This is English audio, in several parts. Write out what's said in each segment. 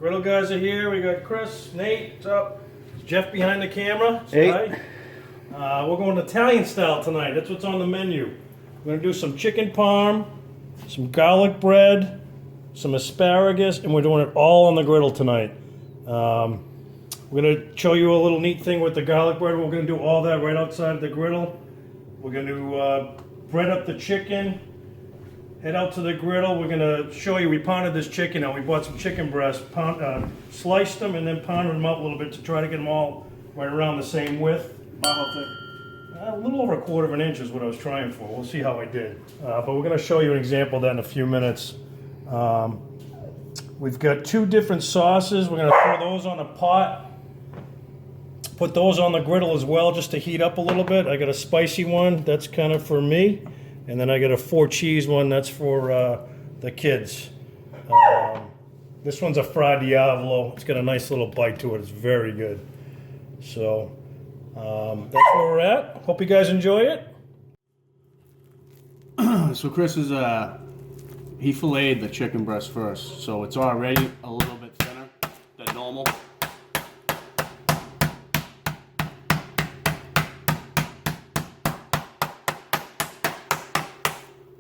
Griddle guys are here. We got Chris, Nate, what's up? Jeff behind the camera. Hey. We're going Italian style tonight. That's what's on the menu. We're going to do some chicken parm, some garlic bread, some asparagus, and we're doing it all on the griddle tonight. We're going to show you a little neat thing with the garlic bread. We're going to do all that right outside the griddle. We're going to bread up the chicken, head out to the griddle. We're going to show you, we pounded this chicken out. We bought some chicken breasts, sliced them, and then pounded them out a little bit to try to get them all right around the same width. A little over 1/4 inch is what I was trying for. We'll see how I did. But we're going to show you an example of that in a few minutes. We've got 2 different sauces. We're going to throw those on a pot. Put those on the griddle as well just to heat up a little bit. I got a spicy one. That's kind of for me. And then I got a 4 cheese one. That's for the kids. This one's a Fra Diavolo. It's got a nice little bite to it. It's very good. So that's where we're at. Hope you guys enjoy it. So Chris is he filleted the chicken breast first, so it's already a little bit thinner than normal.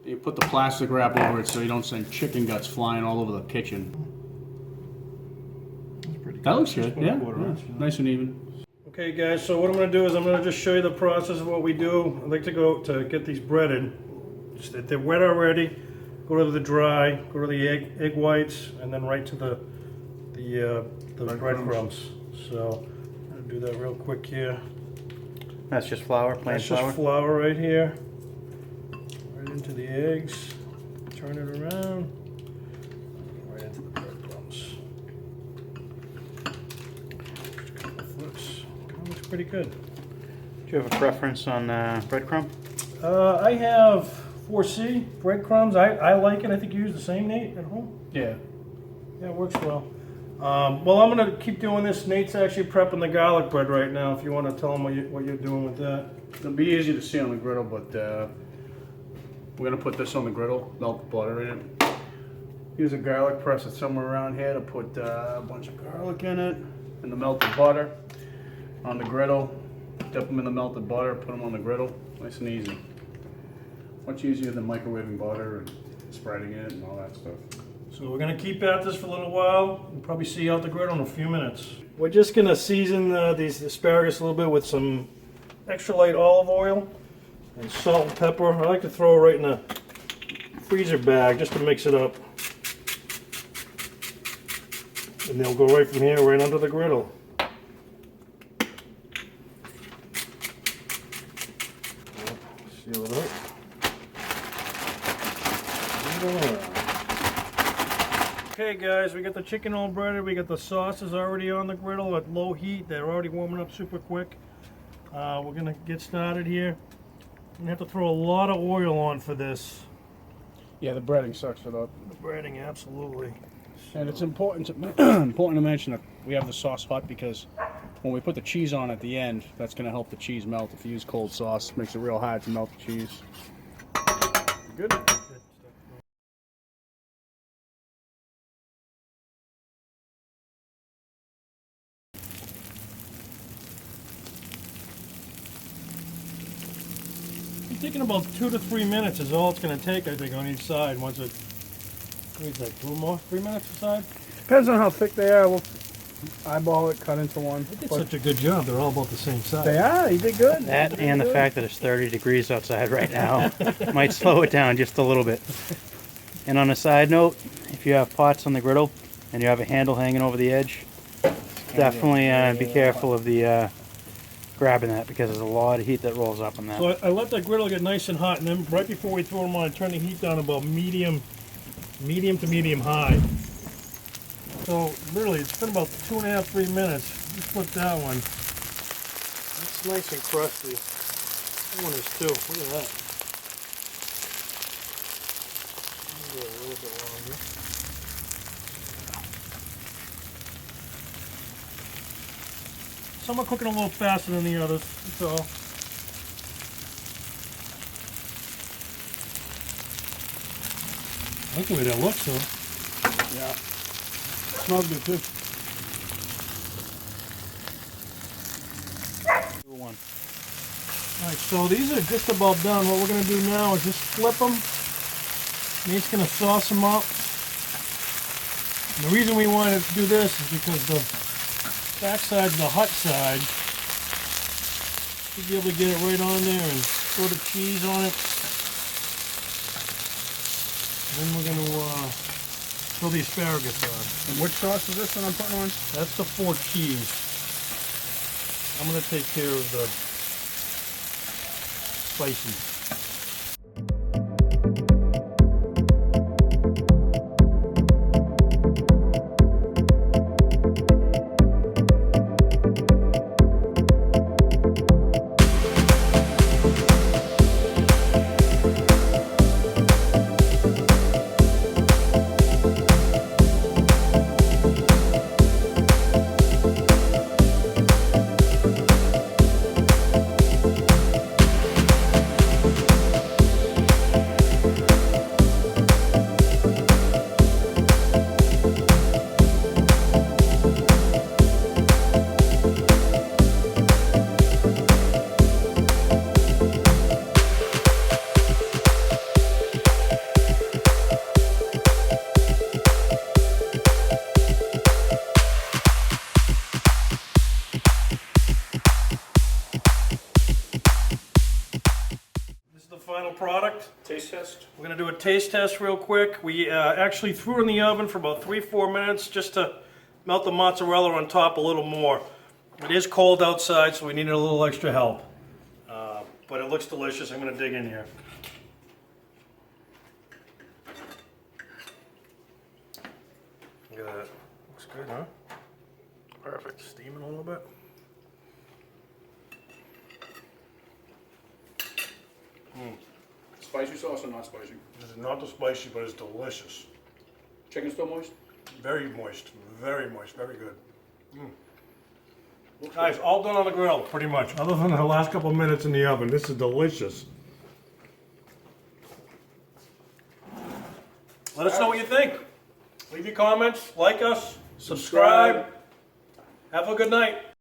You put the plastic wrap over it so you don't send chicken guts flying all over the kitchen. That looks good, yeah. Nice and even. Okay guys, so what I'm going to do is I'm going to just show you the process of what we do. I like to go to get these breaded. Just that they're wet already. Go to the dry, go to the egg whites, and then right to the breadcrumbs. So I'm going to do that real quick here. That's just flour, plain That's flour? just flour right here. Right into the eggs. Turn it around. Right into the breadcrumbs. Just a couple flips. Looks pretty good. Do you have a preference on breadcrumb? I have 4C breadcrumbs. I like it. I think you use the same, Nate, at home? Yeah. Yeah, it works well. Well, I'm going to keep doing this. Nate's actually prepping the garlic bread right now, if you want to tell him what you're doing with that. It'll be easy to see on the griddle, but we're going to put this on the griddle, melt the butter in it. Use a garlic press that's somewhere around here to put a bunch of garlic in it, and the melted butter on the griddle. Dip them in the melted butter, put them on the griddle. Nice and easy. Much easier than microwaving butter and spreading it and all that stuff. So we're going to keep at this for a little while. We'll probably see you out the griddle in a few minutes. We're just going to season these asparagus a little bit with some extra light olive oil and salt and pepper. I like to throw it right in a freezer bag just to mix it up. And they'll go right from here, right under the griddle. Seal it up. Okay guys, we got the chicken all breaded, we got the sauces already on the griddle at low heat. They're already warming up super quick. We're going to get started here. I'm going to have to throw a lot of oil on for this. Yeah, the breading sucks it up. The breading, absolutely. And it's important to mention that we have the sauce hot because when we put the cheese on at the end, that's going to help the cheese melt. If you use cold sauce, it makes it real hard to melt the cheese. Good. It's taking about 2 to 3 minutes is all it's going to take, I think, on each side. Once it, needs like 2 more, 3 minutes a side. Depends on how thick they are. We'll eyeball it, cut into one. They did such a good job. They're all about the same size. They are. You did good. That and the fact that it's 30 degrees outside right now might slow it down just a little bit. And on a side note, if you have pots on the griddle and you have a handle hanging over the edge, definitely be careful of the grabbing that because there's a lot of heat that rolls up on that. So I let the griddle get nice and hot, and then right before we throw them on, I turn the heat down about medium to medium high. So literally, it's been about 2.5, 3 minutes. Just flip that one. That's nice and crusty. That one is too. Look at that. Go a little bit longer. Some are cooking a little faster than the others. That's all. I like the way that looks, though. Yeah. Smells good too. Alright, so these are just about done. What we're going to do now is just flip them. Nate's going to sauce them up. And the reason we wanted to do this is because the back side's the hot side. You'll be able to get it right on there and throw the cheese on it. Then we're going to throw the asparagus on. And which sauce is this one I'm putting on? That's the Fort cheese. I'm going to take care of the spicy. Final product. Taste test. We're going to do a taste test real quick. We actually threw it in the oven for about 3-4 minutes just to melt the mozzarella on top a little more. It is cold outside, so we needed a little extra help. But it looks delicious. I'm going to dig in here. Look at that. Looks good, huh? Perfect. Steaming a little bit. Spicy sauce or not spicy? This is not too spicy, but it's delicious. Chicken still moist? Very moist, very good. Guys, all done on the grill, pretty much. Other than the last couple of minutes in the oven, this is delicious. Let us know what you think. Leave your comments, like us, subscribe. Have a good night.